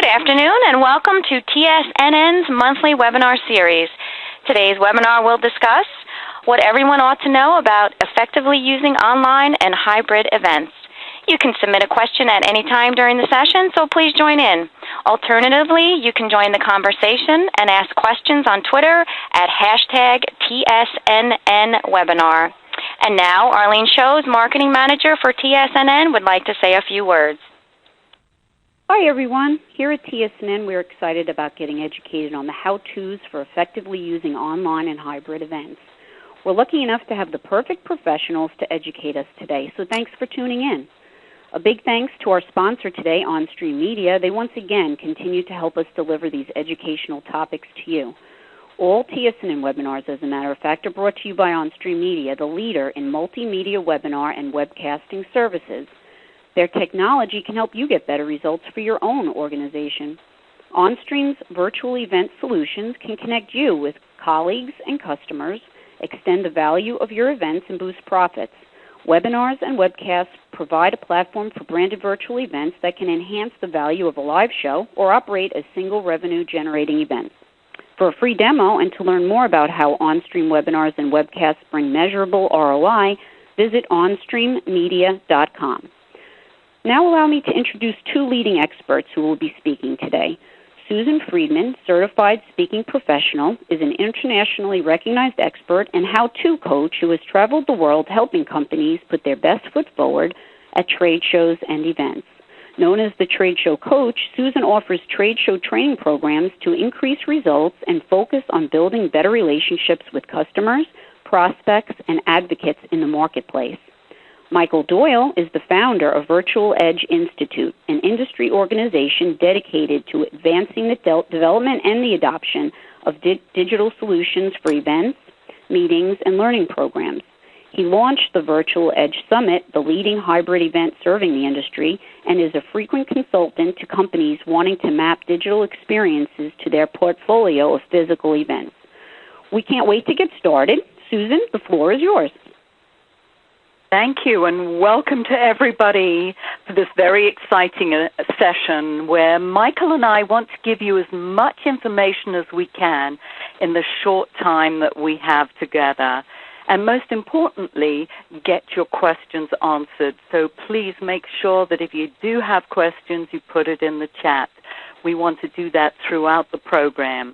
afternoon, and welcome to TSNN's monthly webinar series. Today's webinar will discuss what everyone ought to know about effectively using online and hybrid events. You can submit a question at any time during the session, so please join in. Alternatively, you can join the conversation and ask questions on Twitter at hashtag TSNNwebinar. And now, Arlene Schoes, Marketing Manager for TSNN, would like to say a few words. Hi, everyone. Here at TSNN, we're excited about getting educated on the how-tos for effectively using online and hybrid events. We're lucky enough to have the perfect professionals to educate us today, so thanks for tuning in. A big thanks to our sponsor today, OnStream Media. They once again continue to help us deliver these educational topics to you. All TSNN webinars, as a matter of fact, are brought to you by OnStream Media, the leader in multimedia webinar and webcasting services. Their technology can help you get better results for your own organization. OnStream's virtual event solutions can connect you with colleagues and customers, extend the value of your events, and boost profits. Webinars and webcasts provide a platform for branded virtual events that can enhance the value of a live show or operate as single revenue-generating events. For a free demo and to learn more about how OnStream webinars and webcasts bring measurable ROI, visit onstreammedia.com. Now allow me to introduce two leading experts who will be speaking today. Susan Friedman, certified speaking professional, is an internationally recognized expert and how-to coach who has traveled the world helping companies put their best foot forward at trade shows and events. Known as the Trade Show Coach, Susan offers trade show training programs to increase results and focus on building better relationships with customers, prospects, and advocates in the marketplace. Michael Doyle is the founder of Virtual Edge Institute, an industry organization dedicated to advancing the development and the adoption of digital solutions for events, meetings, and learning programs. He launched the Virtual Edge Summit, the leading hybrid event serving the industry, and is a frequent consultant to companies wanting to map digital experiences to their portfolio of physical events. We can't wait to get started. Susan, the floor is yours. Thank you, and welcome to everybody for this very exciting session where Michael and I want to give you as much information as we can in the short time that we have together. And most importantly, get your questions answered. So please make sure that if you do have questions, you put it in the chat. We want to do that throughout the program.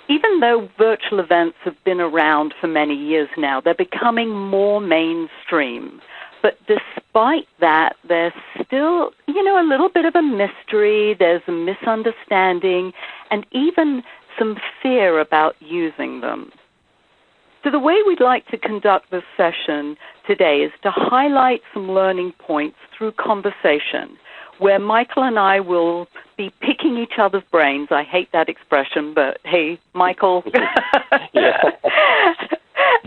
Even though virtual events have been around for many years now, they're becoming more mainstream. But despite that, there's still, a little bit of a mystery, there's a misunderstanding, and even some fear about using them. So the way we'd like to conduct this session today is to highlight some learning points through conversation, where Michael and I will be picking each other's brains. I hate that expression, but hey, Michael.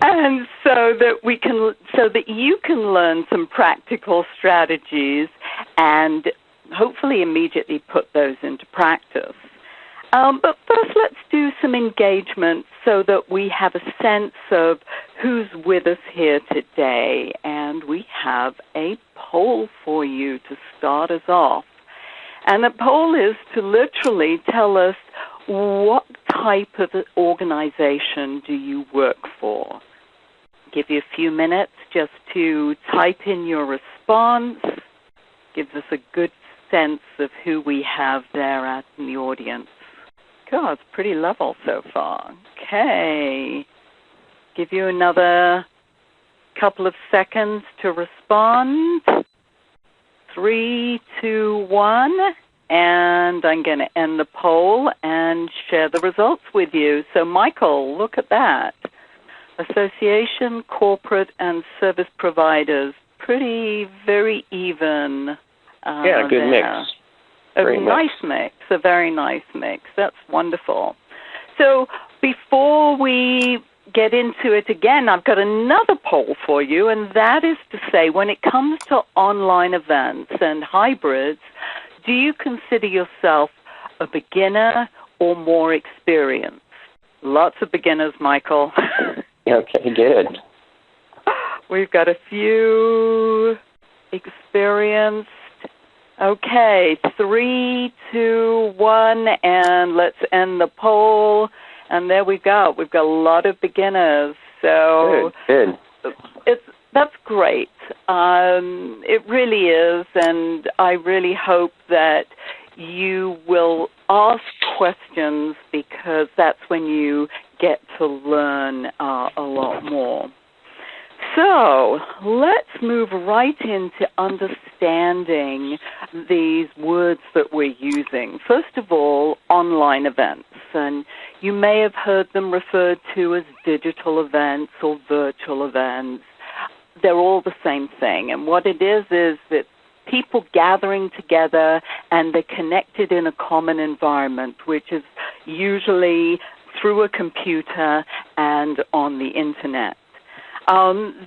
And so that you can learn some practical strategies and hopefully immediately put those into practice. But first, let's do some engagement so that we have a sense of who's with us here today. And we have a poll for you to start us off. And the poll is to literally tell us what type of organization do you work for. Give you a few minutes just to type in your response. Gives us a good sense of who we have there in the audience. God, it's pretty level so far. Okay. Give you another couple of seconds to respond. 3, 2, 1. And I'm going to end the poll and share the results with you. So, Michael, look at that. Association, corporate, and service providers. Very even. Yeah, good there. Mix. A very nice mix. That's wonderful. So before we get into it again, I've got another poll for you, and that is to say, when it comes to online events and hybrids, do you consider yourself a beginner or more experienced? Lots of beginners, Michael. Okay, good. We've got a few experienced Okay, 3, 2, 1, and let's end the poll. And there we go. We've got a lot of beginners. So good. That's great. It really is, and I really hope that you will ask questions, because that's when you get to learn a lot more. So let's move right into understanding these words that we're using. First of all, online events. And you may have heard them referred to as digital events or virtual events. They're all the same thing. And what it is that people gathering together and they're connected in a common environment, which is usually through a computer and on the internet.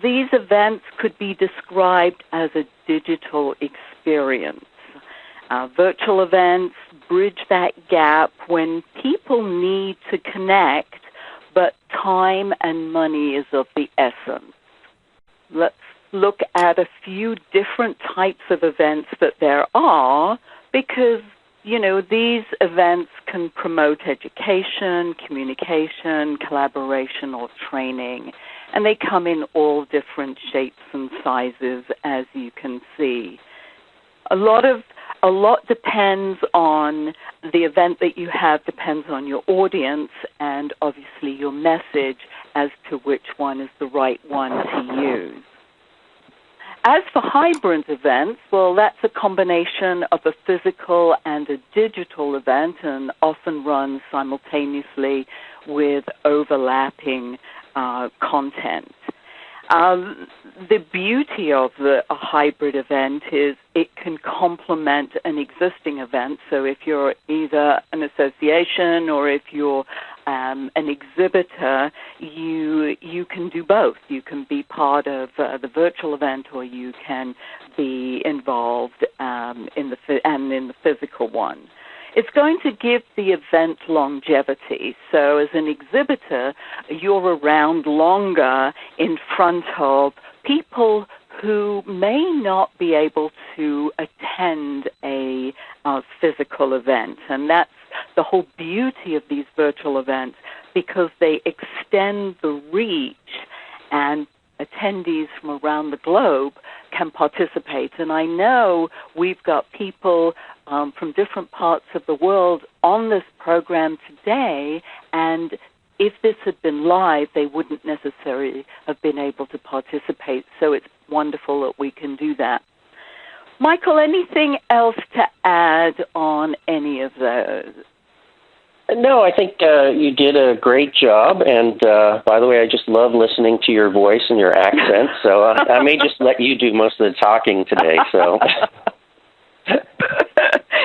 These events could be described as a digital experience. Virtual events bridge that gap when people need to connect, but time and money is of the essence. Let's look at a few different types of events that there are, because, these events can promote education, communication, collaboration, or training. And they come in all different shapes and sizes, as you can see. A lot depends on the event that you have, depends on your audience, and obviously your message as to which one is the right one to use. As for hybrid events, well, that's a combination of a physical and a digital event, and often runs simultaneously with overlapping content. The beauty of a hybrid event is it can complement an existing event. So if you're either an association or if you're an exhibitor, you can do both. You can be part of the virtual event, or you can be involved in the physical one. It's going to give the event longevity. So as an exhibitor, you're around longer in front of people who may not be able to attend a physical event. And that's the whole beauty of these virtual events, because they extend the reach, and attendees from around the globe can participate. And I know we've got people from different parts of the world on this program today, and if this had been live, they wouldn't necessarily have been able to participate. So it's wonderful that we can do that. Michael, anything else to add on any of those? No, I think you did a great job. And by the way, I just love listening to your voice and your accent. So I may just let you do most of the talking today. So.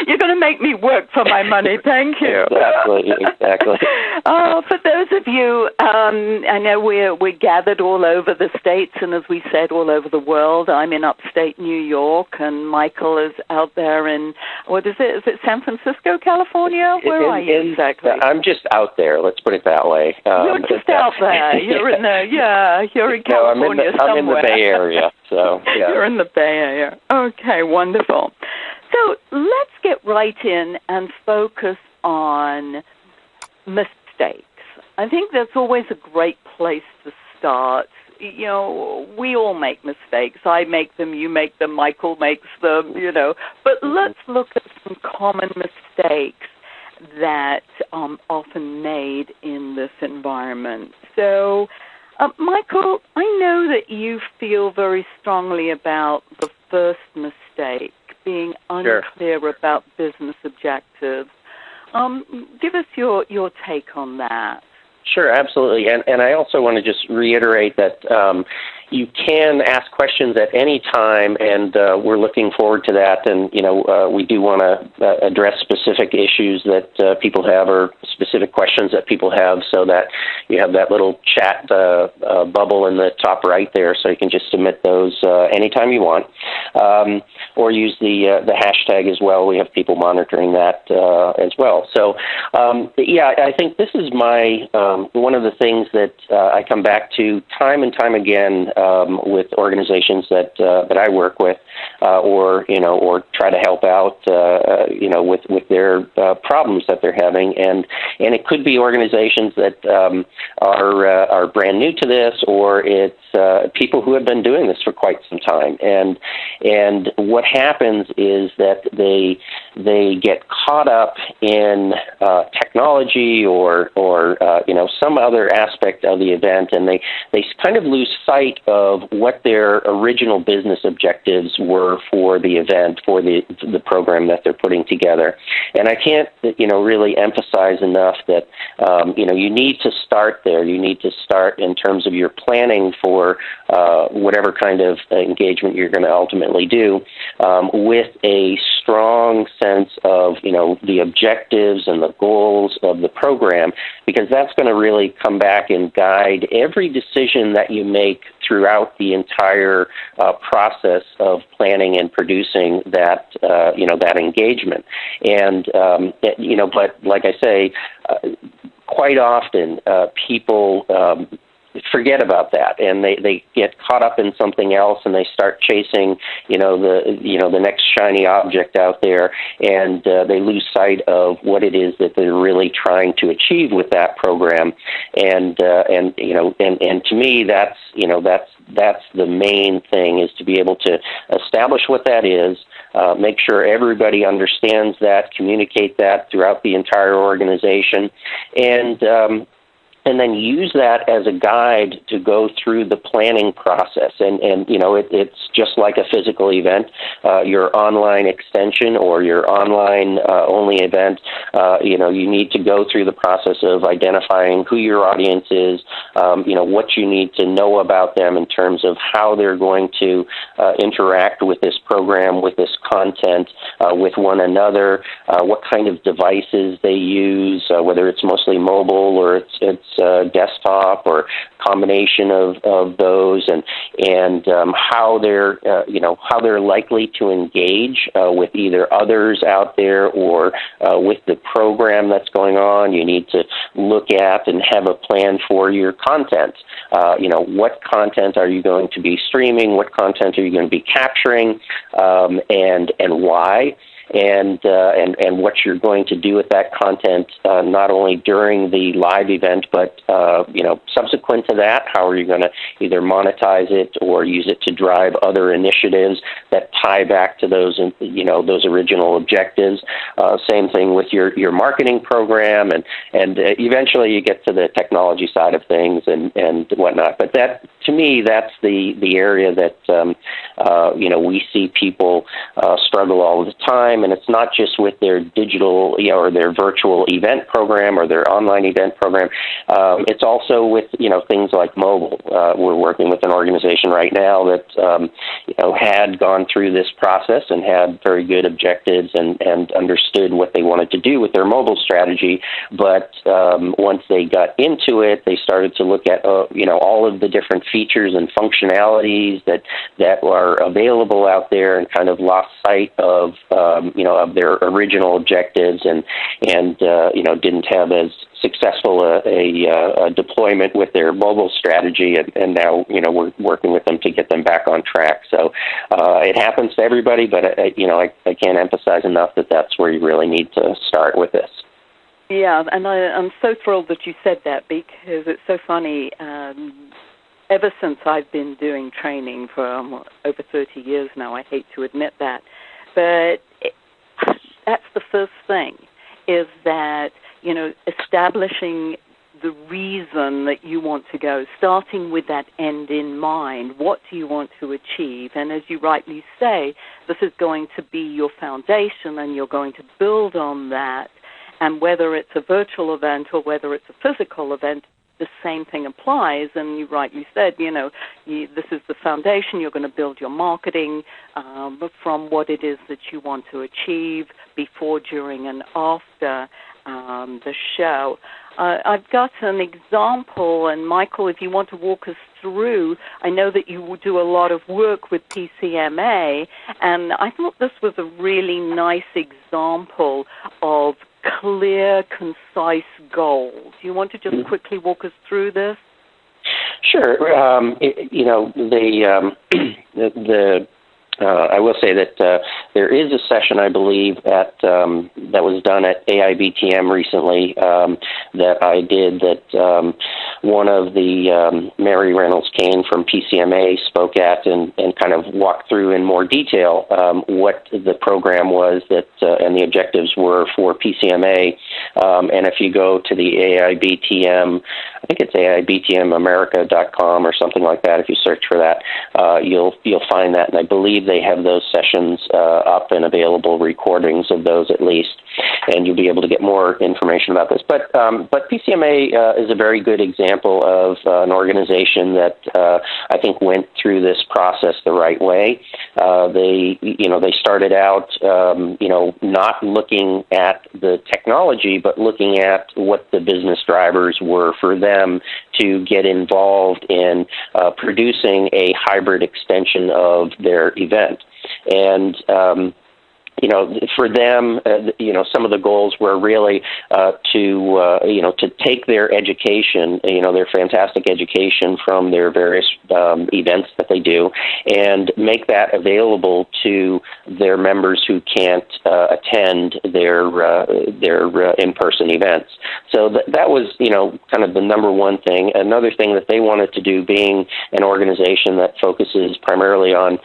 You're going to make me work for my money. Thank you. Exactly. For those of you, I know we're gathered all over the States, and as we said, all over the world. I'm in upstate New York, and Michael is out there in, what is it? Is it San Francisco, California? Where are you exactly? I'm just out there. Let's put it that way. You're just out there. You're in you're in California somewhere. I'm in the Bay Area. So yeah. You're in the Bay Area. Okay, wonderful. So let's get right in and focus on mistakes. I think that's always a great place to start. We all make mistakes. I make them, you make them, Michael makes them, But let's look at some common mistakes that are often made in this environment. So, Michael, I know that you feel very strongly about the first mistake, being unclear about business objectives. Give us your take on that. Sure, absolutely. And I also want to just reiterate that you can ask questions at any time, and we're looking forward to that. And, we do want to address specific issues that people have, or specific questions that people have, so that you have that little chat bubble in the top right there, so you can just submit those anytime you want, or use the hashtag as well. We have people monitoring that as well. So, I think this is my one of the things that I come back to time and time again with organizations that I work with, or try to help out, with their problems that they're having, and it could be organizations that are brand new to this, or it's people who have been doing this for quite some time, and what happens is that they get caught up in technology or some other aspect of the event, and they kind of lose sight of what their original business objectives were for the event, for the program that they're putting together. And I can't really emphasize enough that you need to start there. You need to start in terms of your planning for whatever kind of engagement you're going to ultimately do, with a strong sense of the objectives and the goals of the program, because that's going to really come back and guide every decision that you make throughout the entire process of planning and producing that that engagement. And but like I say, quite often people forget about that, and they get caught up in something else, and they start chasing the next shiny object out there, and they lose sight of what it is that they're really trying to achieve with that program. And to me, that's the main thing, is to be able to establish what that is, make sure everybody understands that, communicate that throughout the entire organization, and then use that as a guide to go through the planning process. And it's just like a physical event. Your online extension or your online only event, you need to go through the process of identifying who your audience is, what you need to know about them in terms of how they're going to interact with this program, with this content, with one another, what kind of devices they use, whether it's mostly mobile or it's desktop or combination of those, and how they're likely to engage with either others out there or with the program that's going on. You need to look at and have a plan for your content. What content are you going to be streaming? What content are you going to be capturing? And why? And what you're going to do with that content, not only during the live event, but subsequent to that. How are you going to either monetize it or use it to drive other initiatives that tie back to those original objectives? Same thing with your marketing program, and eventually you get to the technology side of things and whatnot. But that, to me, that's the area that we see people struggle all the time. And it's not just with their digital or their virtual event program or their online event program. It's also with things like mobile. We're working with an organization right now that had gone through this process and had very good objectives and understood what they wanted to do with their mobile strategy. But once they got into it, they started to look at all of the different features and functionalities that are available out there, and kind of lost sight of of their original objectives, and didn't have as successful a deployment with their mobile strategy, and now we're working with them to get them back on track. So it happens to everybody, but I can't emphasize enough that that's where you really need to start with this. Yeah, and I'm so thrilled that you said that, because it's so funny. Ever since I've been doing training for over 30 years now, I hate to admit that, but that's the first thing, is that, establishing the reason that you want to go, starting with that end in mind. What do you want to achieve? And as you rightly say, this is going to be your foundation, and you're going to build on that. And whether it's a virtual event or whether it's a physical event, the same thing applies. And you rightly said, this is the foundation. You're going to build your marketing from what it is that you want to achieve before, during, and after the show. I've got an example, and Michael, if you want to walk us through, I know that you do a lot of work with PCMA, and I thought this was a really nice example of clear, concise goals. Do you want to just quickly walk us through this? Sure. I will say that there is a session, I believe, that was done at AIBTM recently that I did that one of the Mary Reynolds Kane from PCMA spoke at and kind of walked through in more detail what the program was that and the objectives were for PCMA. And if you go to the AIBTM, I think it's AIBTMamerica.com or something like that. If you search for that, you'll find that, and I believe they have those sessions up and available, recordings of those at least, and you'll be able to get more information about this. But PCMA is a very good example of an organization that I think went through this process the right way. They started out not looking at the technology, but looking at what the business drivers were for them to get involved in producing a hybrid extension of their event. And for them, some of the goals were really to take their education, their fantastic education from their various events that they do, and make that available to their members who can't attend their in-person events. So that was, kind of the number one thing. Another thing that they wanted to do, being an organization that focuses primarily on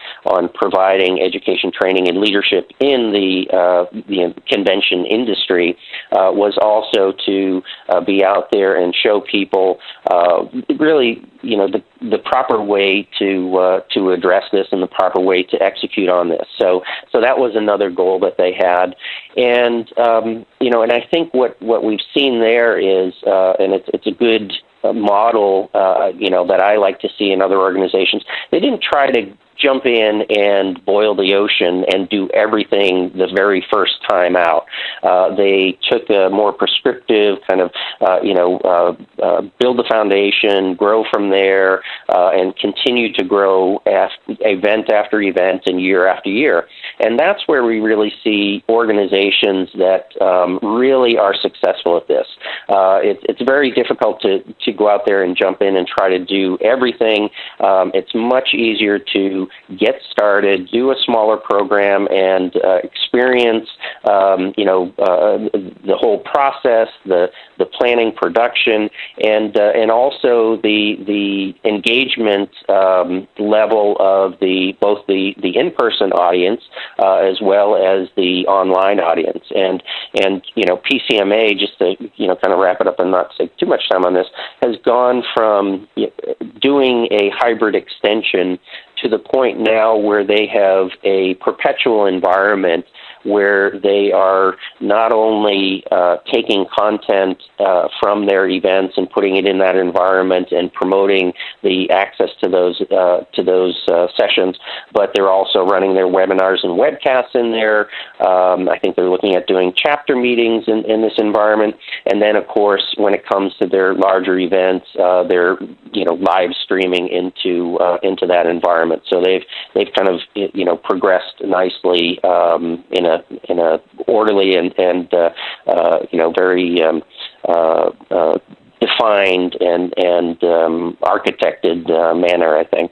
providing education, training, and leadership in the convention industry, was also to be out there and show people really, the proper way to address this and the proper way to execute on this. So that was another goal that they had, and and I think what we've seen there is, and it's a good model, that I like to see in other organizations. They didn't try to jump in and boil the ocean and do everything the very first time out. They took a more prescriptive kind of, build the foundation, grow from there, and continue to grow event after event and year after year. And that's where we really see organizations that really are successful at this. It's very difficult to go out there and jump in and try to do everything. It's much easier to get started, do a smaller program, and experience, the whole process, the planning, production, and also the engagement level of both the in-person audience as well as the online audience. And PCMA, just to kind of wrap it up and not take too much time on this, has gone from doing a hybrid extension to the point now where they have a perpetual environment where they are not only taking content from their events and putting it in that environment and promoting the access to those sessions, but they're also running their webinars and webcasts in there. I think they're looking at doing chapter meetings in this environment, and then of course when it comes to their larger events, they're live streaming into that environment. So they've kind of progressed nicely in a orderly and very defined and architected manner, I think.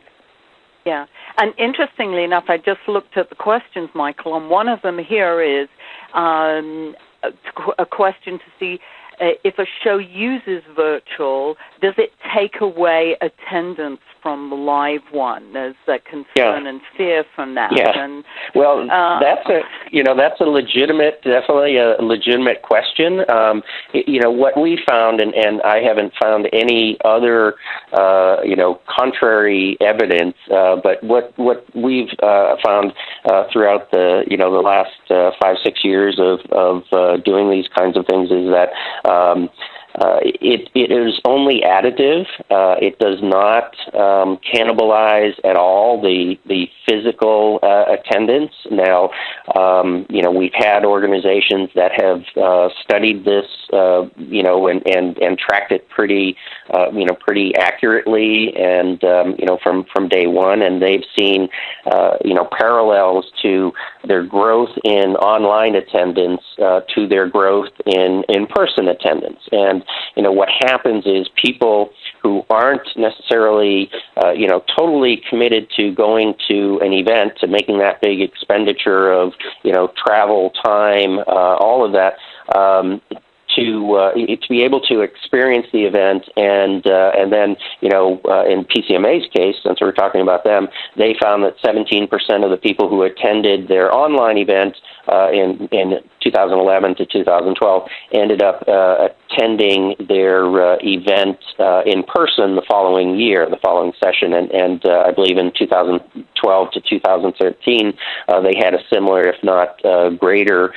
Yeah, and interestingly enough, I just looked at the questions, Michael, and one of them here is a question to see if a show uses virtual, does it take away attendance from the live one? There's that concern and fear from that. Yeah. And, well, that's a definitely a legitimate question. What we found, and I haven't found any other, contrary evidence, but what we've found throughout the last 5-6 years of doing these kinds of things is that It is only additive. It does not cannibalize at all the physical attendance. Now, we've had organizations that have studied this, and tracked it pretty accurately, and from day one, and they've seen parallels to their growth in online attendance to their growth in in-person attendance. And what happens is people who aren't necessarily totally committed to going to an event, to making that big expenditure of travel, time, all of that, to be able to experience the event, and then in PCMA's case, since we're talking about them, they found that 17% of the people who attended their online event in 2011 to 2012 ended up attending their event in person the following year, the following session, and I believe in 2012 to 2013 they had a similar, if not greater,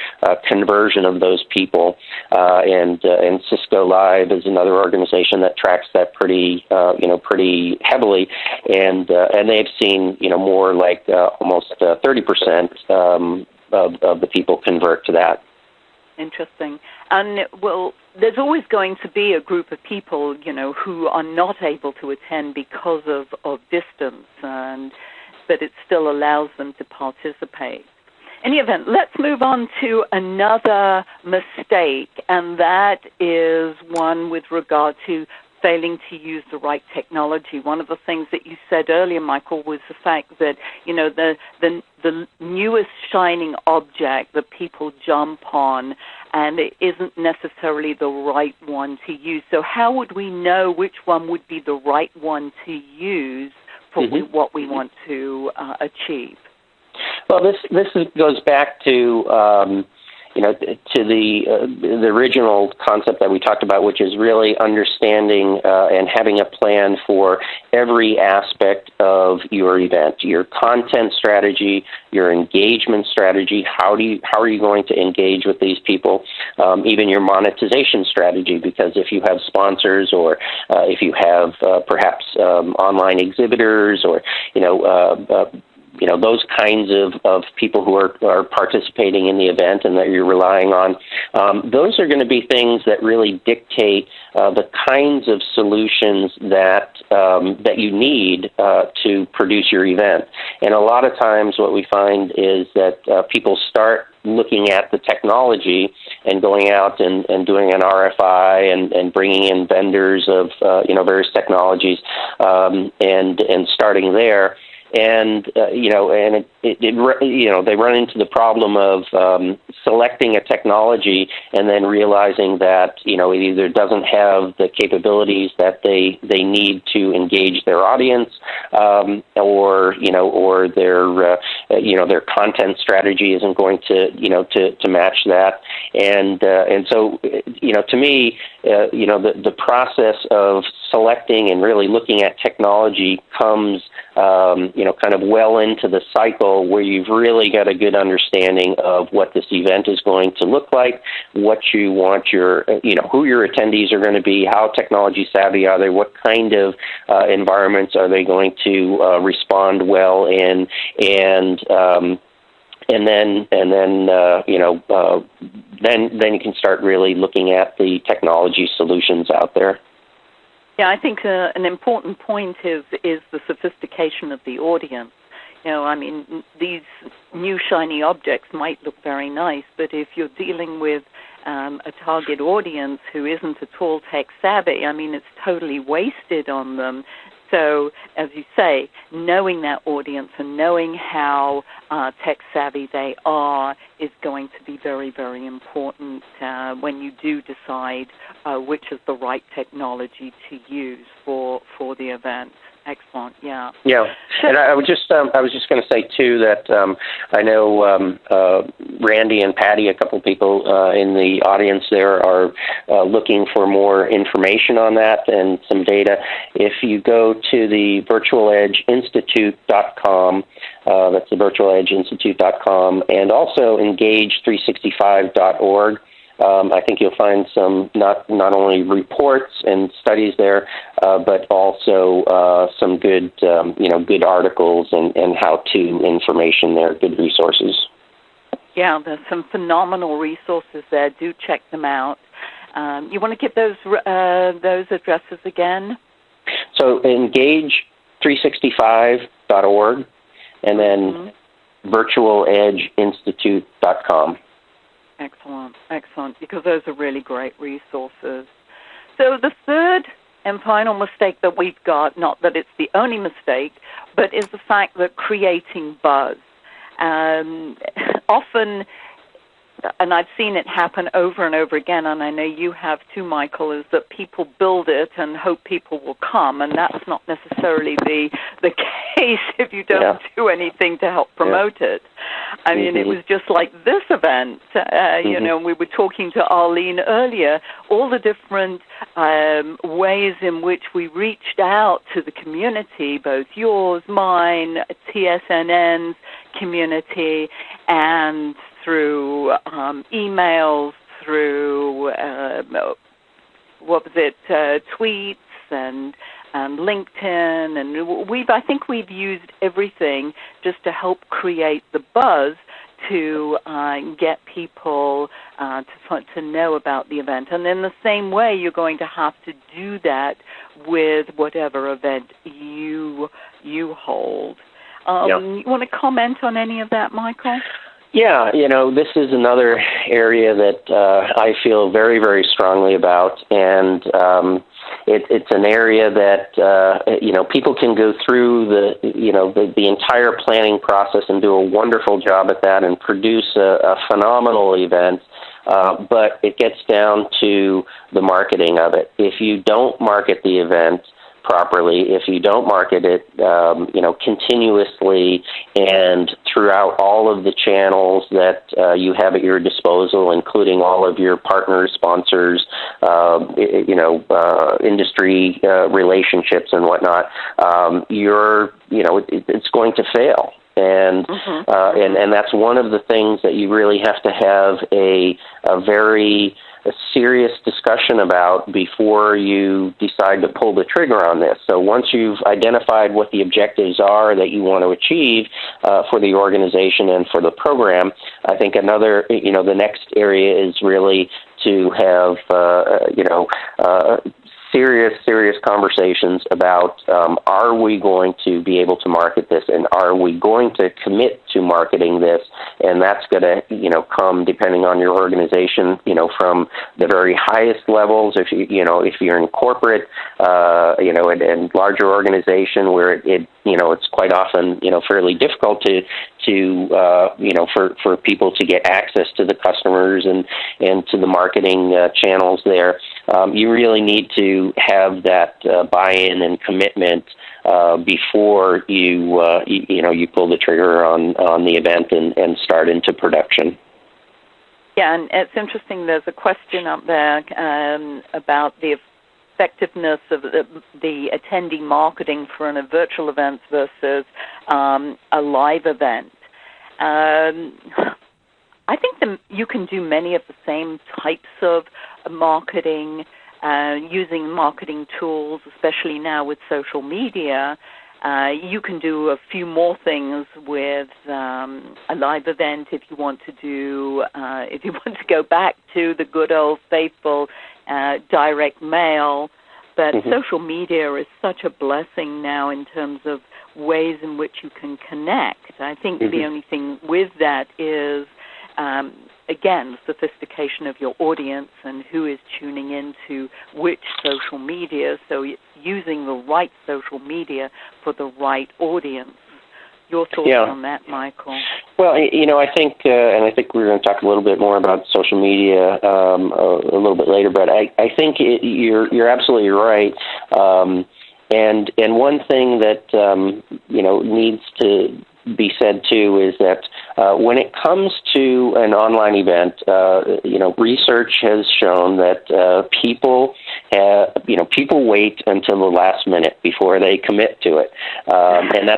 conversion of those people. And Cisco Live is another organization that tracks that pretty heavily, and they've seen more like almost 30% of the people convert to that. Interesting. And there's always going to be a group of people who are not able to attend because of distance, but it still allows them to participate. In any event, let's move on to another mistake, and that is one with regard to failing to use the right technology. One of the things that you said earlier, Michael, was the fact that the newest shining object that people jump on, and it isn't necessarily the right one to use. So how would we know which one would be the right one to use for what we want to achieve? Well, this goes back to to the original concept that we talked about, which is really understanding and having a plan for every aspect of your event, your content strategy, your engagement strategy. How are you going to engage with these people? Even your monetization strategy, because if you have sponsors, or if you have perhaps online exhibitors, or those kinds of people who are participating in the event and that you're relying on, those are going to be things that really dictate the kinds of solutions that you need to produce your event. And a lot of times what we find is that people start looking at the technology and going out and doing an RFI and bringing in vendors of various technologies, and starting there. And they run into the problem of selecting a technology and then realizing that it either doesn't have the capabilities that they need to engage their audience, or their content strategy isn't going to match that. And so to me, the process of selecting and really looking at technology comes kind of well into the cycle where you've really got a good understanding of what this event is going to look like, what you want who your attendees are going to be, how technology savvy are they, what kind of environments are they going to respond well in, and then you can start really looking at the technology solutions out there. Yeah, I think an important point is the sophistication of the audience. These new shiny objects might look very nice, but if you're dealing with a target audience who isn't at all tech savvy, it's totally wasted on them. So, as you say, knowing that audience and knowing how tech savvy they are is going to be very, very important when you do decide which is the right technology to use for the event. Excellent. Yeah. Yeah, and I was just going to say too that I know Randy and Patty, a couple people in the audience there, are looking for more information on that and some data. If you go to the virtualedgeinstitute.com, that's the virtualedgeinstitute.com, and also engage365.org. I think you'll find some not only reports and studies there, but also some good good articles and how-to information there, good resources. Yeah, there's some phenomenal resources there. Do check them out. You want to give those addresses again? So engage365.org and then virtualedgeinstitute.com. Excellent, because those are really great resources. So the third and final mistake that we've got, not that it's the only mistake, but is the fact that creating buzz. Often, and I've seen it happen over and over again, and I know you have too, Michael, is that people build it and hope people will come, and that's not necessarily the case if you don't do anything to help promote it. I mean, it was just like this event. We were talking to Arlene earlier, all the different ways in which we reached out to the community, both yours, mine, TSNN's community, and through emails, through tweets and LinkedIn, and I think we've used everything just to help create the buzz to get people to know about the event. And in the same way, you're going to have to do that with whatever event you hold. You want to comment on any of that, Michael? Yeah, this is another area that I feel very, very strongly about, and it's an area that people can go through the entire planning process and do a wonderful job at that and produce a phenomenal event. But it gets down to the marketing of it. If you don't market the event properly, if you don't market it, continuously and throughout all of the channels that you have at your disposal, including all of your partners, sponsors, industry relationships and whatnot, it's going to fail. And and that's one of the things that you really have to have a very serious discussion about before you decide to pull the trigger on this. So once you've identified what the objectives are that you want to achieve for the organization and for the program, I think another, the next area is really to have, serious conversations about are we going to be able to market this, and are we going to commit to marketing this? And that's going to come depending on your organization, from the very highest levels. If you're in corporate, and larger organization where it's quite often fairly difficult for people to get access to the customers and to the marketing channels there. You really need to have that buy-in and commitment before you pull the trigger on the event and start into production. Yeah, and it's interesting. There's a question up there about the effectiveness of the attendee marketing for a virtual event versus a live event. I think you can do many of the same types of marketing using marketing tools, especially now with social media. You can do a few more things with a live event if you want to go back to the good old faithful direct mail. But social media is such a blessing now in terms of ways in which you can connect. I think the only thing with that is, again, the sophistication of your audience and who is tuning into which social media, so using the right social media for the right audience. Your thoughts on that, Michael? Well, I think, and I think we're going to talk a little bit more about social media a little bit later, but I think you're absolutely right. And one thing that, needs to be said too is that when it comes to an online event, research has shown that people wait until the last minute before they commit to it, and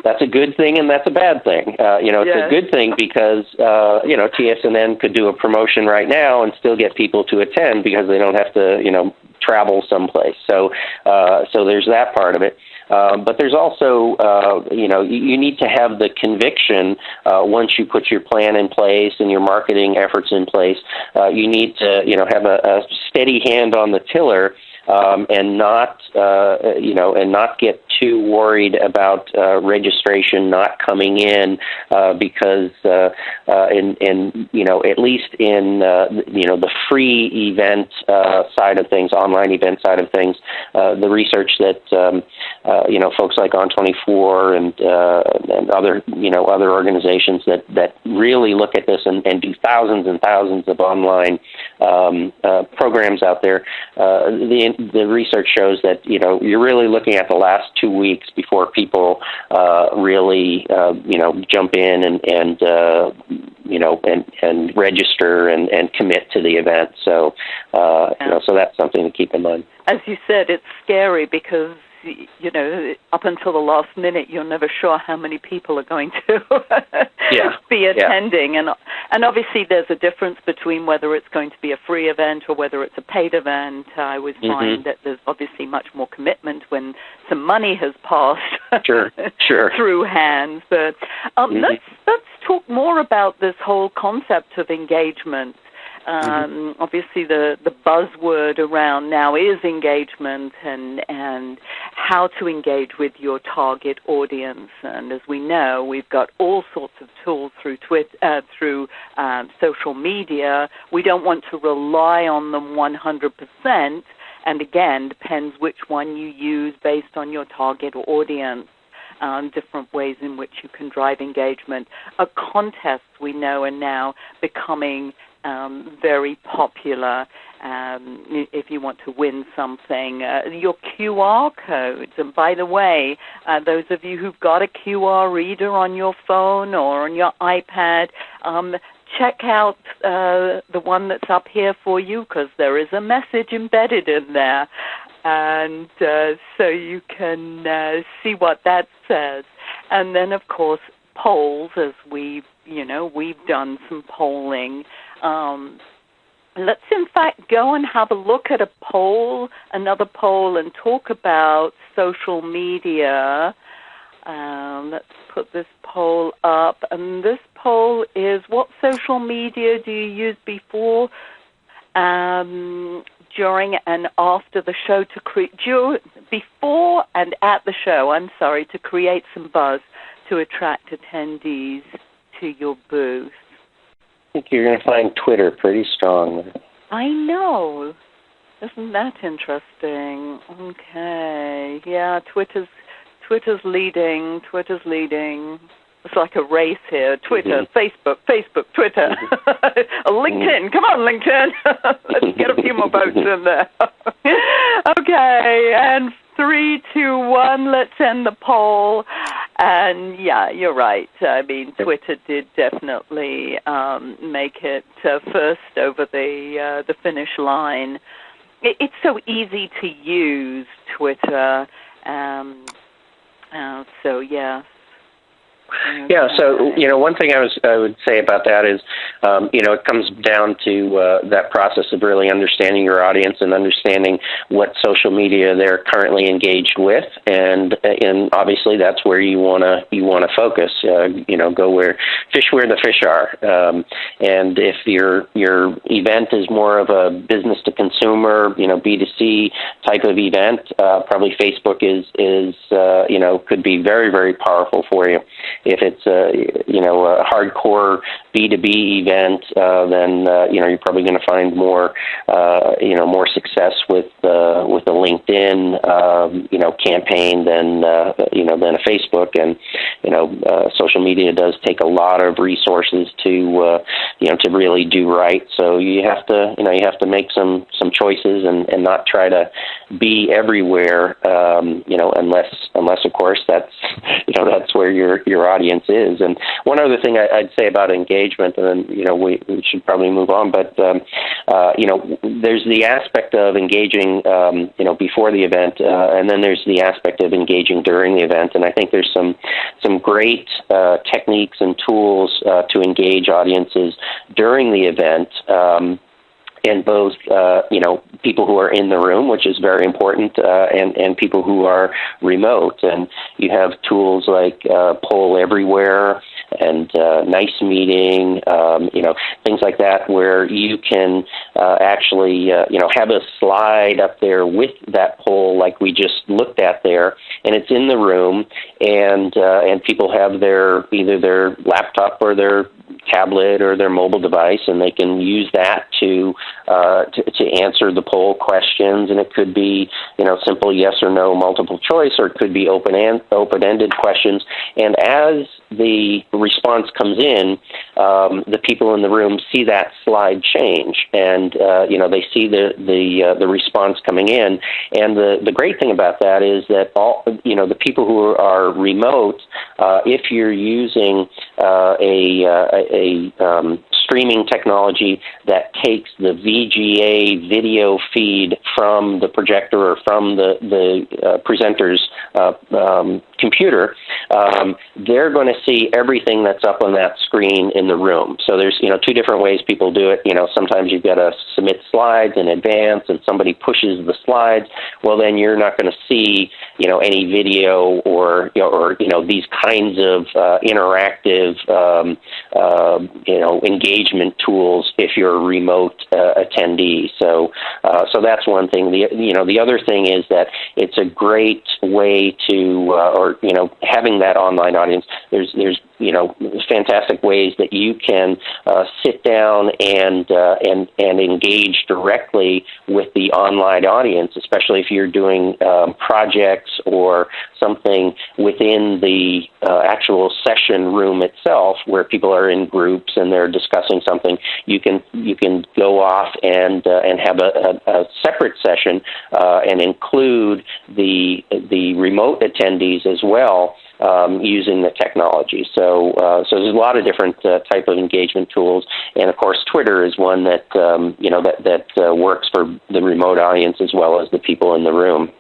that's a good thing and that's a bad thing. It's a good thing because TSNN could do a promotion right now and still get people to attend because they don't have to travel someplace. So there's that part of it. But there's also, you need to have the conviction once you put your plan in place and your marketing efforts in place. You need to, have a steady hand on the tiller and not get too worried about registration not coming in because at least in the free event side of things, online event side of things, the research that folks like On24 and other organizations that really look at this and do thousands and thousands of online programs out there. The research shows that you're really looking at the last 2 weeks before people really jump in and register and commit to the event. So so that's something to keep in mind. As you said, it's scary because up until the last minute, you're never sure how many people are going to be attending. And obviously there's a difference between whether it's going to be a free event or whether it's a paid event. I always find that there's obviously much more commitment when some money has passed through hands. But let's talk more about this whole concept of engagement. Obviously, the buzzword around now is engagement and how to engage with your target audience. And as we know, we've got all sorts of tools through through social media. We don't want to rely on them 100%. And again, depends which one you use based on your target audience. Different ways in which you can drive engagement. Contests, we know, are now becoming very popular if you want to win something. Your QR codes, and by the way, those of you who've got a QR reader on your phone or on your iPad, check out the one that's up here for you because there is a message embedded in there. And so you can see what that says. And then, of course, polls, as we've done some polling. Let's, in fact, go and have a look at another poll, and talk about social media. Let's put this poll up. And this poll is, what social media do you use before, during and after the show before and at the show, to create some buzz to attract attendees to your booth? I think you're going to find Twitter pretty strong. I know. Isn't that interesting? Okay. Yeah, Twitter's leading. It's like a race here. Twitter, Facebook, Twitter. LinkedIn. Come on, LinkedIn. Let's get a few more votes in there. Okay, and 3, 2, 1, let's end the poll. And yeah, you're right. I mean, Twitter did definitely make it first over the finish line. It's so easy to use, Twitter. So yeah. Yeah, so, one thing I would say about that is, it comes down to that process of really understanding your audience and understanding what social media they're currently engaged with, and obviously that's where you want to focus. Go where the fish are. And if your event is more of a business to consumer, B2C type of event, probably Facebook is could be very, very powerful for you. If it's a hardcore B2B event, then you're probably going to find more success with a LinkedIn campaign than a Facebook. And social media does take a lot of resources to really do right. So you have to make some choices and not try to be everywhere. Unless of course that's where your audience is. And one other thing I'd say about engagement, and then we should probably move on, but there's the aspect of engaging before the event, and then there's the aspect of engaging during the event. And I think there's some great techniques and tools to engage audiences during the event. And both, people who are in the room, which is very important, and people who are remote. And you have tools like Poll Everywhere and Nice Meeting, things like that, where you can actually, have a slide up there with that poll, like we just looked at there, and it's in the room, and people have either their laptop or their tablet or their mobile device, and they can use that to answer the poll questions. And it could be simple yes or no multiple choice, or it could be open-ended questions. And as the response comes in, the people in the room see that slide change, and they see the response coming in. And the great thing about that is that all the people who are remote, if you're using a streaming technology that takes the VGA video feed from the projector or from the presenter's computer, they're going to see everything that's up on that screen in the room. So there's two different ways people do it. Sometimes you've got to submit slides in advance, and somebody pushes the slides. Well, then you're not going to see any video or these kinds of interactive engagement tools if you're a remote attendee. So that's one thing. The other thing is that it's a great way to having that online audience. There's fantastic ways that you can sit down and engage directly with the online audience, especially if you're doing projects or something within the actual session room itself, where people are in groups and they're discussing something. You can go off and have a separate session and include the remote attendees as well, using the technology. So there's a lot of different type of engagement tools, and of course Twitter is one that that works for the remote audience as well as the people in the room.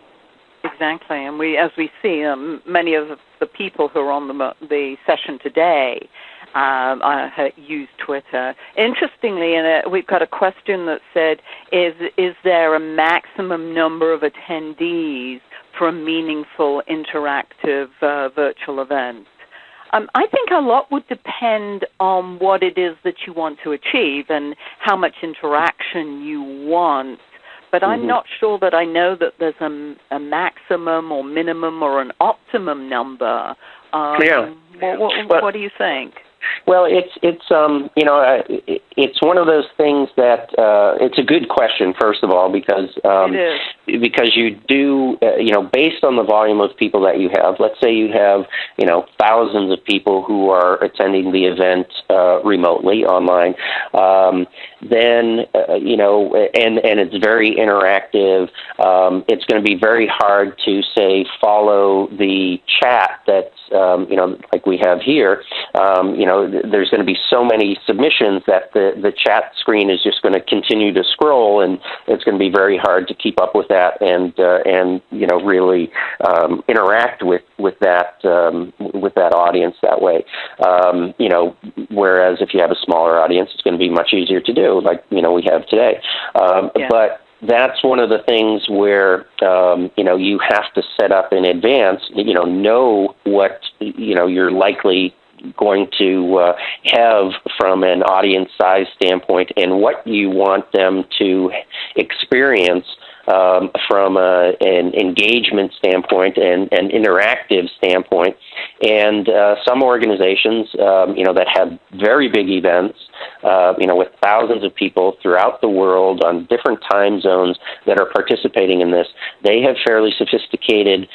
Exactly, and as we see, many of the people who are on the session today use Twitter. Interestingly, we've got a question that said, is there a maximum number of attendees for a meaningful interactive virtual event? I think a lot would depend on what it is that you want to achieve and how much interaction you want. But I'm not sure that I know that there's a maximum or minimum or an optimum number. What do you think? Well, it's one of those things that it's a good question, first of all, because you do based on the volume of people that you have. Let's say you have thousands of people who are attending the event remotely online. Then and it's very interactive. It's going to be very hard to say follow the chat that's like we have here. There's going to be so many submissions that the chat screen is just going to continue to scroll, and it's going to be very hard to keep up with that and really interact with that audience that way. Whereas if you have a smaller audience, it's going to be much easier to do, like we have today. But that's one of the things where you have to set up in advance. Know what you're likely going to have from an audience size standpoint, and what you want them to experience from an engagement standpoint and an interactive standpoint. And some organizations, that have very big events, with thousands of people throughout the world on different time zones that are participating in this, they have fairly sophisticated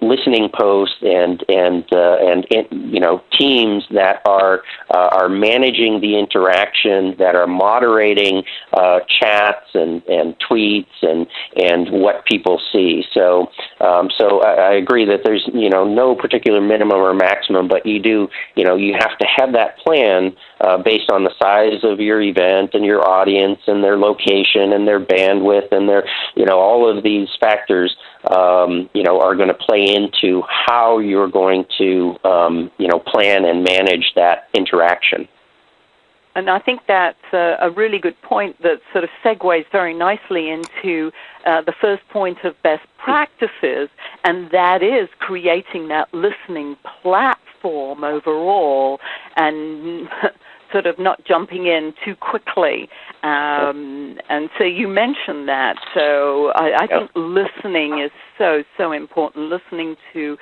listening posts and teams that are managing the interaction, that are moderating chats and tweets and what people see. So I agree that there's no particular minimum or maximum, but you have to have that plan based on the size of your event and your audience and their location and their bandwidth and their all of these factors are going to play into how you're going to plan and manage that interaction. And I think that's a really good point that sort of segues very nicely into the first point of best practices, and that is creating that listening platform overall and sort of not jumping in too quickly. And so you mentioned that. So I think listening is so important, listening to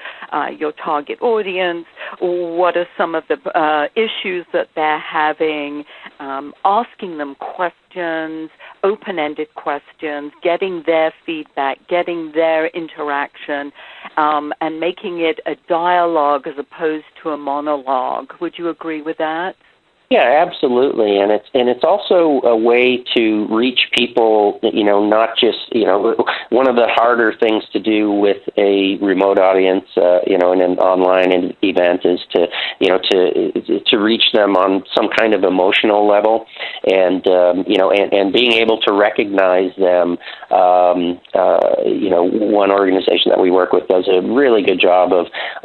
your target audience, what are some of the issues that they're having, asking them questions, open-ended questions, getting their feedback, getting their interaction, and making it a dialogue as opposed to a monologue. Would you agree with that? Yeah, absolutely, and it's also a way to reach people. Not just one of the harder things to do with a remote audience, in an online event is to reach them on some kind of emotional level, and being able to recognize them. One organization that we work with does a really good job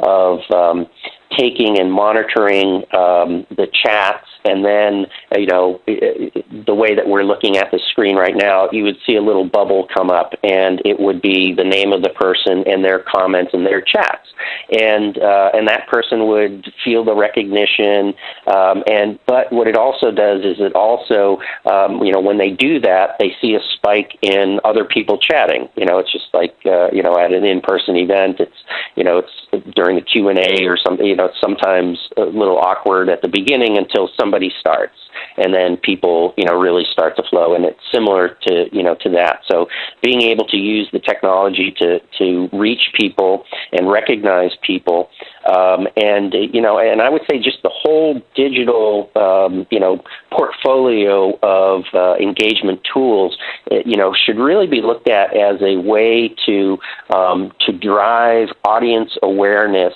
of taking and monitoring the chats, and then the way that we're looking at the screen right now, you would see a little bubble come up, and it would be the name of the person and their comments and their chats, and that person would feel the recognition. But what it also does is it also when they do that, they see a spike in other people chatting. It's just like at an in-person event, it's during the Q&A or something. It's sometimes a little awkward at the beginning until somebody starts, and then people, really start to flow. And it's similar to that. So being able to use the technology to reach people and recognize people, and I would say just the whole digital, portfolio of engagement tools, should really be looked at as a way to drive audience awareness.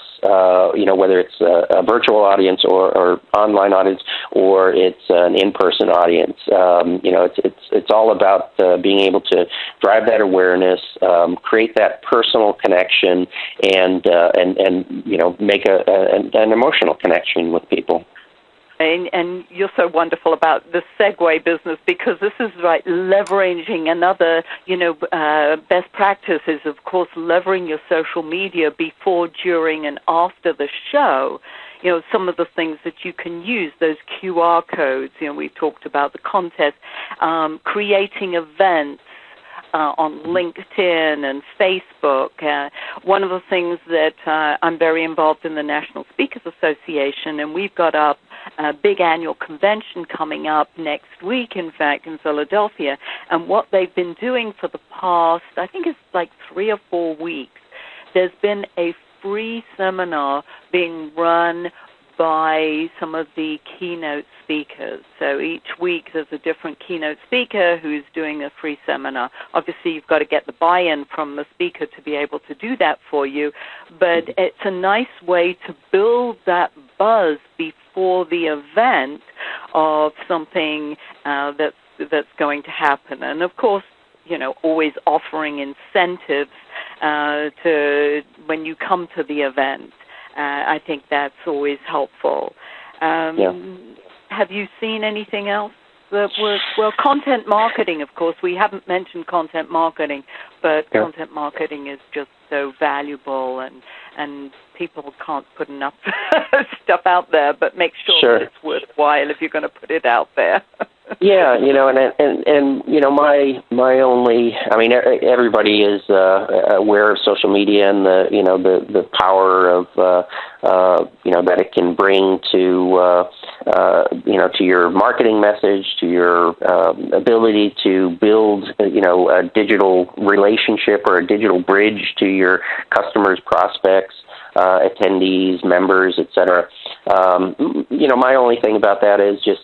Whether it's a virtual audience or online audience, or it's an in-person audience. It's all about being able to drive that awareness, create that personal connection, and make an emotional connection with people. And you're so wonderful about the segue business, because this is like leveraging another, best practice is, of course, leveraging your social media before, during, and after the show. Some of the things that you can use, those QR codes, we've talked about the contest, creating events on LinkedIn and Facebook. One of the things that I'm very involved in the National Speakers Association, and we've got a big annual convention coming up next week, in fact, in Philadelphia. And what they've been doing for the past, I think it's like 3 or 4 weeks, there's been a free seminar being run by some of the keynote speakers. So each week there's a different keynote speaker who's doing a free seminar. Obviously, you've got to get the buy-in from the speaker to be able to do that for you, but it's a nice way to build that buzz before the event of something that's going to happen. And of course, always offering incentives to when you come to the event. I think that's always helpful. Have you seen anything else that works? Well, content marketing, of course. We haven't mentioned content marketing, but content marketing is just so valuable, and people can't put enough stuff out there, but make sure that it's worthwhile if you're going to put it out there. Yeah, my only, everybody is aware of social media and the power of that it can bring to to your marketing message, to your ability to build, a digital relationship or a digital bridge to your customers, prospects, attendees, members, etc. My only thing about that is just,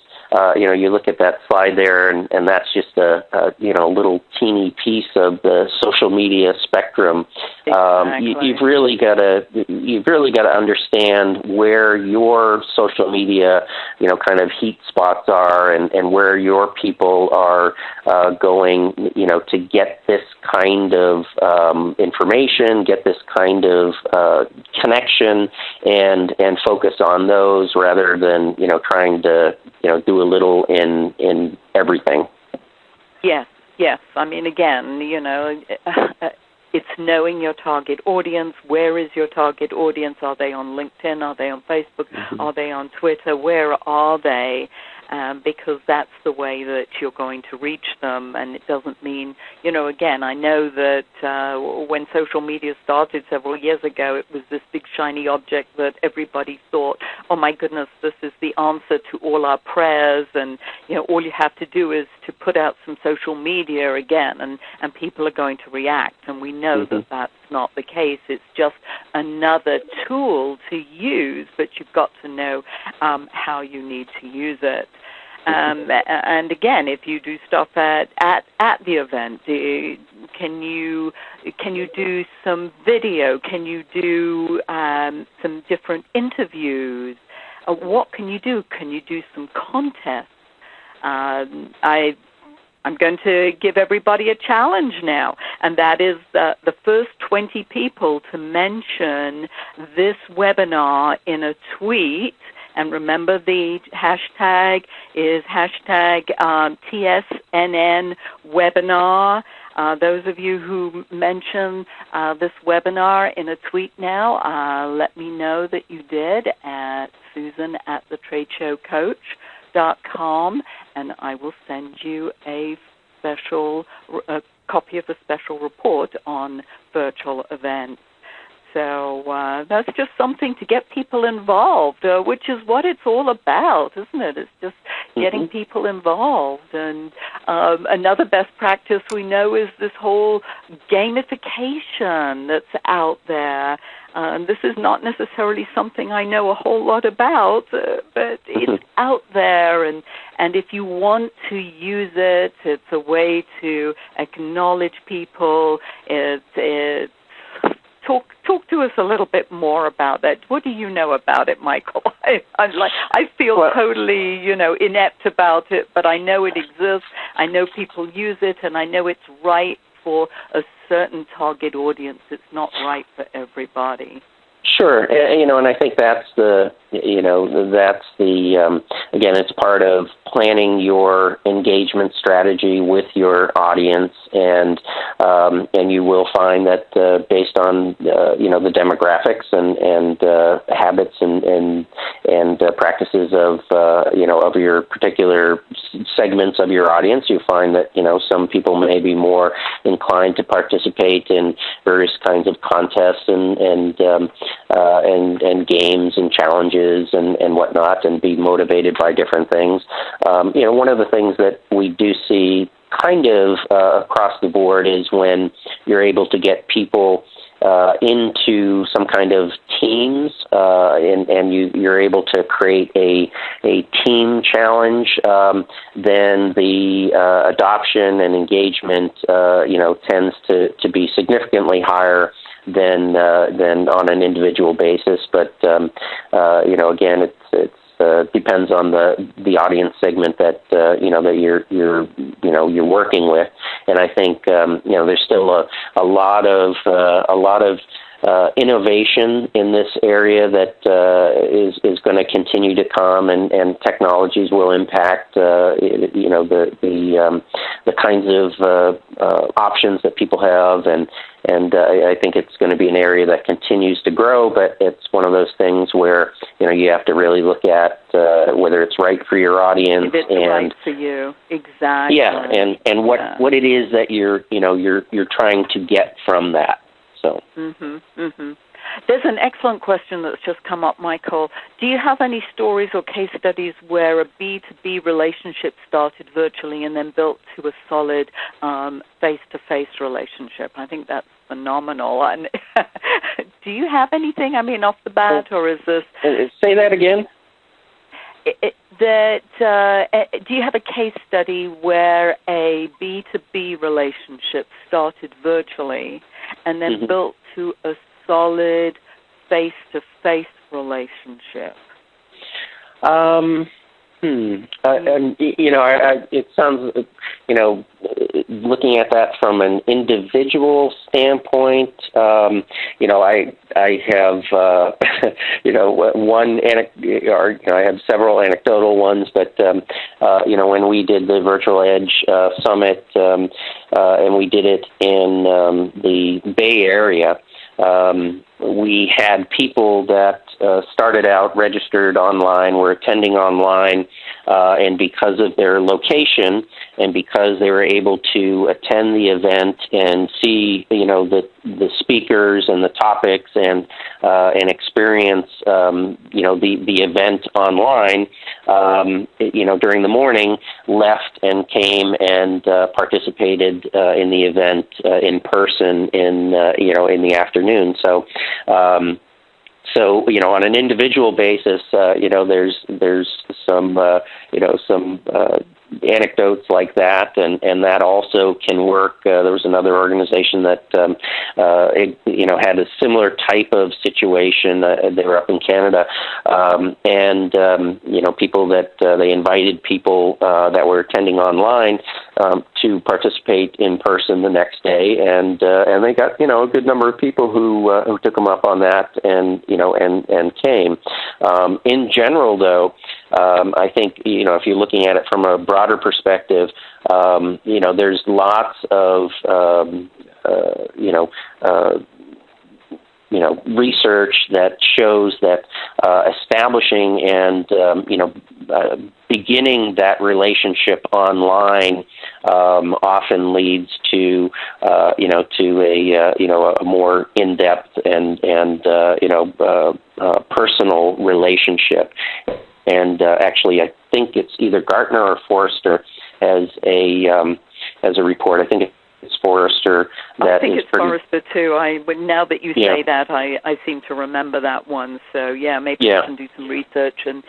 you look at that slide there, and that's just a little teeny piece of the social media spectrum. Exactly. You've really got to understand where your social media, kind of heat spots are, and where your people are going, to get this kind of information, get this kind of connection, and focus on those rather than trying to do a little in everything. Yes. I mean, again, it's knowing your target audience. Where is your target audience? Are they on LinkedIn? Are they on Facebook? Mm-hmm. Are they on Twitter? Where are they? Because that's the way that you're going to reach them. And it doesn't mean, again, I know that when social media started several years ago, it was this big shiny object that everybody thought, oh my goodness, this is the answer to all our prayers, and all you have to do is to put out some social media again, and people are going to react. And we know that that's not the case. It's just another tool to use, but you've got to know how you need to use it. And again, if you do stuff at the event, can you do some video? Can you do some different interviews? What can you do? Can you do some contests? I'm going to give everybody a challenge now, and that is the first 20 people to mention this webinar in a tweet. And remember, the hashtag is hashtag TSNN webinar. Those of you who mention this webinar in a tweet now, let me know that you did at Susan@thetradeshowcoach.com, and I will send you a copy of a special report on virtual events. So that's just something to get people involved, which is what it's all about, isn't it? It's just getting people involved. And another best practice we know is this whole gamification that's out there. This is not necessarily something I know a whole lot about, but it's out there. And if you want to use it, it's a way to acknowledge people. Talk to us a little bit more about that. What do you know about it, Michael? I feel totally, inept about it, but I know it exists. I know people use it, and I know it's right for a certain target audience. It's not right for everybody. Sure, and I think that's the again, it's part of planning your engagement strategy with your audience, and you will find that based on the demographics and habits and practices of your particular segments of your audience, you find that some people may be more inclined to participate in various kinds of contests and games and challenges and whatnot, and be motivated by different things. One of the things that we do see kind of across the board is when you're able to get people into some kind of teams, and you're able to create a team challenge, then the adoption and engagement tends to be significantly higher than on an individual basis. But again, it depends on the audience segment that that you're working with. And I think there's still a lot of innovation in this area that is going to continue to come, and technologies will impact the kinds of options that people have, and I think it's going to be an area that continues to grow, but it's one of those things where you have to really look at whether it's right for your audience, if it's right for you. Exactly. Yeah, and what it is that you're trying to get from that. So. There's an excellent question that's just come up, Michael. Do you have any stories or case studies where a B2B relationship started virtually and then built to a solid face-to-face relationship? I think that's phenomenal. And do you have anything, off the bat, or is this... Say that again? Do you have a case study where a B2B relationship started virtually and then built to a solid face-to-face relationship? It sounds, looking at that from an individual standpoint, I have, one I have several anecdotal ones, but, when we did the Virtual Edge Summit, and we did it in the Bay Area, we had people that started out registered online, were attending online, and because of their location and because they were able to attend the event and see, the speakers and the topics and experience, the event online, during the morning, left and came and participated in the event in person in the afternoon. So on an individual basis, there's some anecdotes like that, and that also can work. There was another organization that had a similar type of situation. They were up in Canada, and people that they invited people that were attending online to participate in person the next day, and they got a good number of people who took them up on that, and came. In general, though, I think if you're looking at it from a broader perspective, there's lots of research that shows that establishing and beginning that relationship online often leads to a more in-depth and personal relationship. And actually, I think it's either Gartner or Forrester has a report. I think it's Forrester. I think it's Forrester too. Now that you say that, I seem to remember that one. So maybe I can do some research and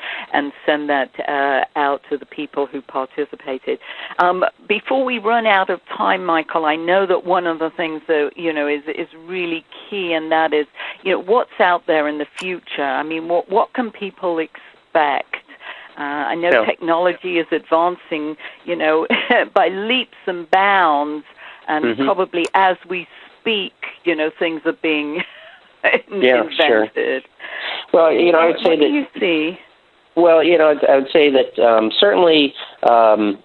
send that out to the people who participated. Before we run out of time, Michael, I know that one of the things that is really key, and that is what's out there in the future. What can people expect? I know technology is advancing, by leaps and bounds, and probably as we speak, things are being invented. Sure. Well, I would say what do you see? Well, I would say that certainly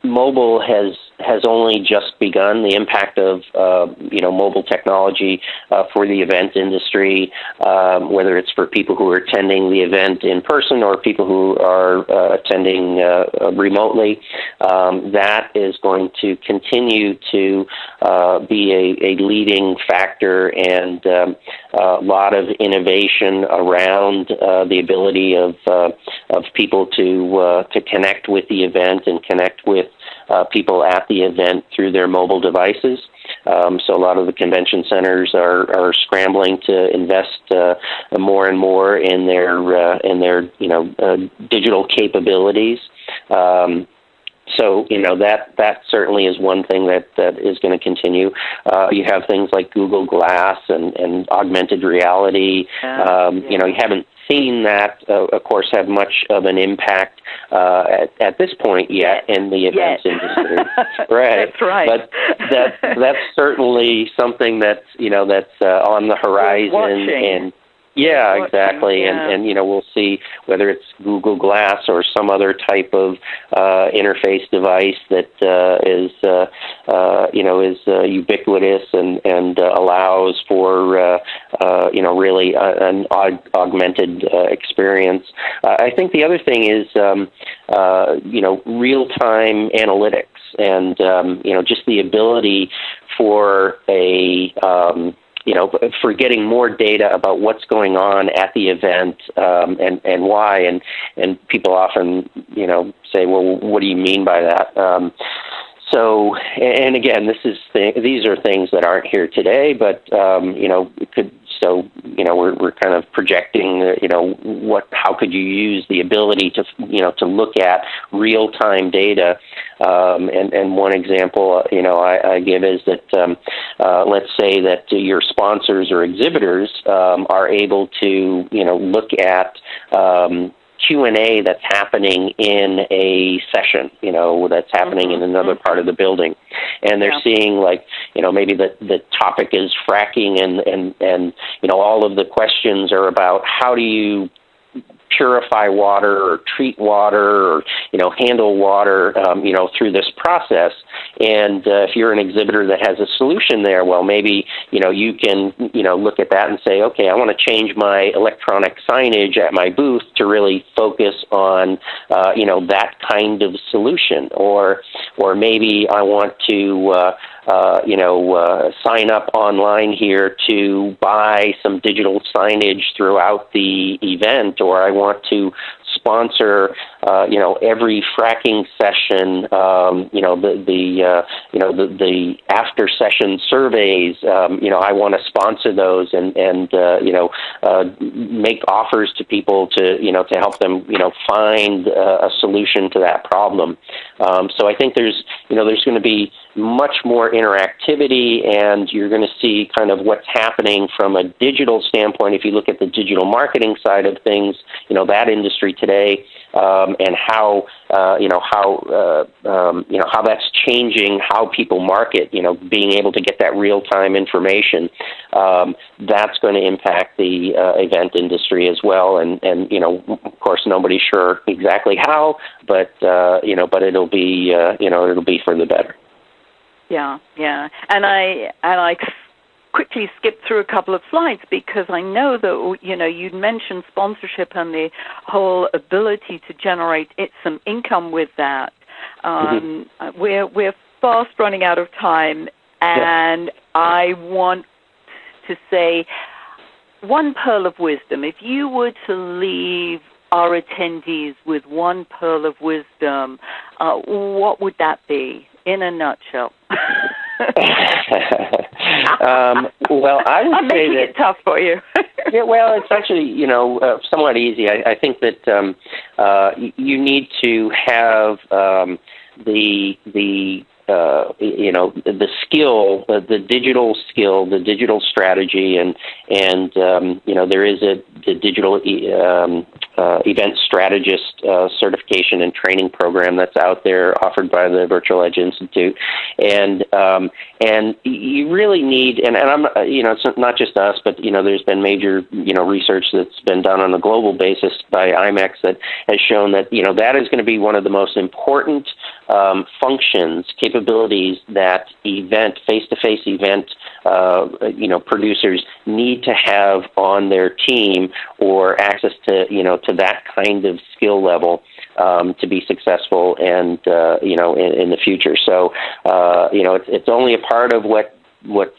mobile has only just begun. The impact of mobile technology for the event industry, whether it's for people who are attending the event in person or people who are attending remotely, that is going to continue to be a leading factor, and a lot of innovation around the ability of people to connect with the event and connect with people at the event through their mobile devices. So a lot of the convention centers are scrambling to invest more and more in their digital capabilities. So that certainly is one thing that is going to continue. You have things like Google Glass and augmented reality. You haven't seen that, of course, have much of an impact at this point yet in the events industry. Right. That's right. But that's certainly something that's on the horizon. And yeah, exactly. Yeah. And we'll see whether it's Google Glass or some other type of interface device that is ubiquitous and allows for really an augmented experience. I think the other thing is real-time analytics and just the ability for a for getting more data about what's going on at the event and why. And people often, say, well, what do you mean by that? So, and again, these are things that aren't here today, but it could. So, we're kind of projecting, how could you use the ability to, to look at real-time data. And one example, I give is that let's say that your sponsors or exhibitors are able to, look at Q&A that's happening in a session, that's happening in another part of the building. And they're seeing, maybe the topic is fracking and all of the questions are about how do you purify water or treat water or, handle water, through this process. And if you're an exhibitor that has a solution there, well, maybe, you can, look at that and say, okay, I want to change my electronic signage at my booth to really focus on, that kind of solution. Or maybe I want to, sign up online here to buy some digital signage throughout the event, or I want to sponsor, every fracking session, the after session surveys. I want to sponsor those and make offers to people to help them, find a solution to that problem. So I think there's going to be much more interactivity, and you're going to see kind of what's happening from a digital standpoint. If you look at the digital marketing side of things, that industry today, and how that's changing how people market. Being able to get that real-time information, that's going to impact the event industry as well. And of course, nobody's sure exactly how, but it'll be it'll be for the better. Yeah, and I quickly skip through a couple of slides because I know that you'd mentioned sponsorship and the whole ability to generate some income with that. We're fast running out of time, and I want to say one pearl of wisdom. If you were to leave our attendees with one pearl of wisdom, what would that be? In a nutshell. Well, I would I'm say making that it tough for you. Yeah, well, it's actually somewhat easy. I think that you need to have the skill, the digital skill, the digital strategy, and there is the digital event strategist certification and training program that's out there offered by the Virtual Edge Institute, and you really need, and I'm it's not just us, but there's been major research that's been done on a global basis by IMEX that has shown that that is going to be one of the most important functions, capabilities that face-to-face event producers need to have on their team, or access to to that kind of skill level to be successful and in the future. So it's only a part of what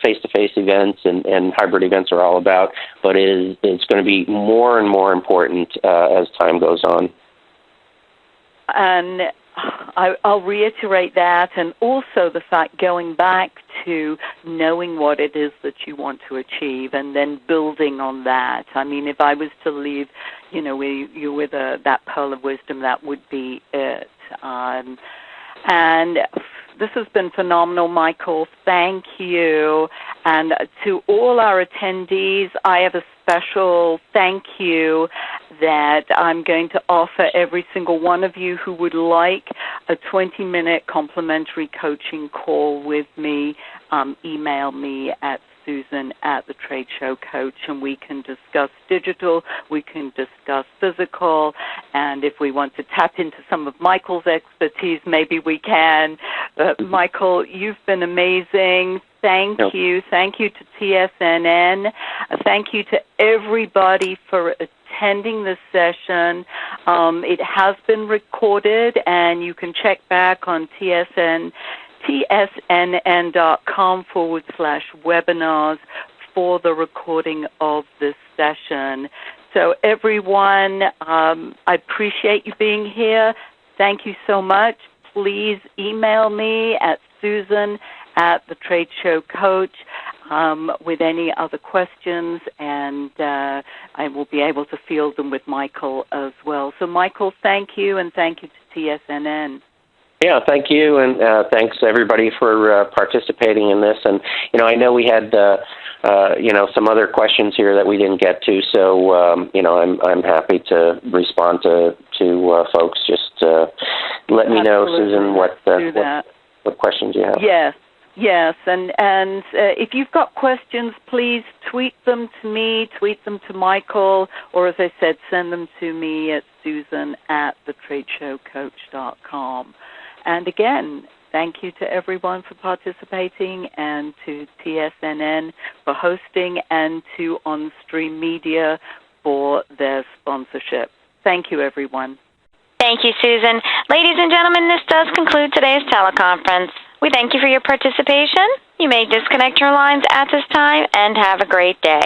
face-to-face events and hybrid events are all about, but it's going to be more and more important as time goes on. And I'll reiterate that, and also the fact, going back to knowing what it is that you want to achieve and then building on that. I mean, if I was to leave, you with that pearl of wisdom, that would be it. And this has been phenomenal, Michael. Thank you. And to all our attendees, I have a special thank you that I'm going to offer every single one of you who would like a 20-minute complimentary coaching call with me. Email me at Susan@TheTradeShowCoach, and we can discuss digital, we can discuss physical, and if we want to tap into some of Michael's expertise, maybe we can. Michael, you've been amazing. Thank you. Thank you to TSNN. Thank you to everybody for attending this session. It has been recorded, and you can check back on TSNN.com/webinars for the recording of this session. So everyone, I appreciate you being here. Thank you so much. Please email me at Susan@TheTradeShowCoach with any other questions, and I will be able to field them with Michael as well. So, Michael, thank you, and thank you to TSNN. Yeah, thank you, and thanks everybody for participating in this. And I know we had some other questions here that we didn't get to, so I'm happy to respond to folks. Just let me know, Susan, what questions you have. Yes, and if you've got questions, please tweet them to me, tweet them to Michael, or as I said, send them to me at Susan@thetradeshowcoach.com. And again, thank you to everyone for participating, and to TSNN for hosting, and to On-Stream Media for their sponsorship. Thank you, everyone. Thank you, Susan. Ladies and gentlemen, this does conclude today's teleconference. We thank you for your participation. You may disconnect your lines at this time, and have a great day.